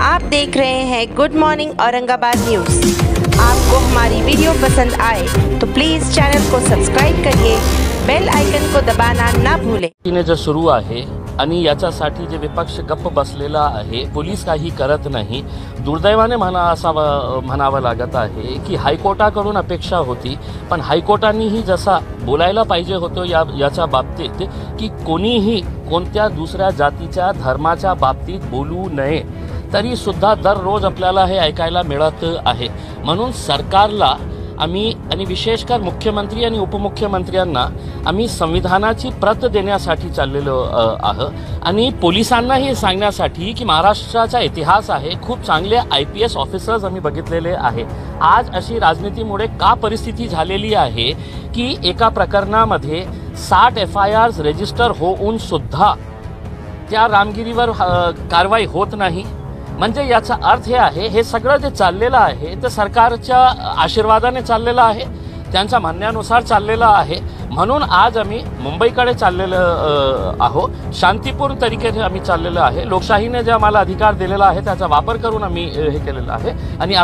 आप देख रहे हैं गुड मॉर्निंग औरंगाबाद न्यूज़। आपको हमारी वीडियो पसंद आए तो प्लीज़ चैनल को सब्सक्राइब करिए, बेल आइकन को दबाना ना भूलें। जो सुरू आहे आणि याच्यासाठी जे विपक्ष गप्प बसलेला आहे, पोलीस काही करत नाही। दुर्दैवाने म्हणावं लागत आहे की हायकोर्टाकडून अपेक्षा होती, पण हायकोर्टानेही जसा बोलायला पाहिजे होतं याच्या बाबतीत की कोणीही कोणत्या दुसऱ्या जातीच्या धर्माच्या बाबतीत बोलू नये, तरी सुद्धा दररोज आपल्याला हे ऐकायला मिळत आहे। म्हणून सरकारला आम्ही आणि विशेषकर मुख्यमंत्री आणि उपमुख्यमंत्र्यांना आम्ही संविधानाची प्रत देण्यासाठी चाललेलो आहोत आणि पोलिसांना हे सांगण्यासाठी की महाराष्ट्राचा इतिहास आहे, खूप चांगले IPS ऑफिसर्स आम्ही बघितलेले आहे। आज अशी राजनीतीमुळे का परिस्थिती झालेली आहे की एका प्रकरणामध्ये 60 FIRs रजिस्टर होऊन सुद्धा त्या रामगिरीवर कारवाई होत नाही। म्हणजे याचा अर्थ हे आहे, हे सगळं जे चाललेलं आहे ते सरकारच्या आशीर्वादाने चाललेलं आहे, त्यांच्या म्हणण्यानुसार चाललेलं आहे। म्हणून आज आम्ही मुंबईकडे चाललेलो आहोत, शांतिपूर्ण तरीकेने आम्ही चाललेलो आहे। लोकशाहीने जे आम्हाला अधिकार दिलेला आहे त्याचा वापर करून आम्ही हे केलेलं आहे आणि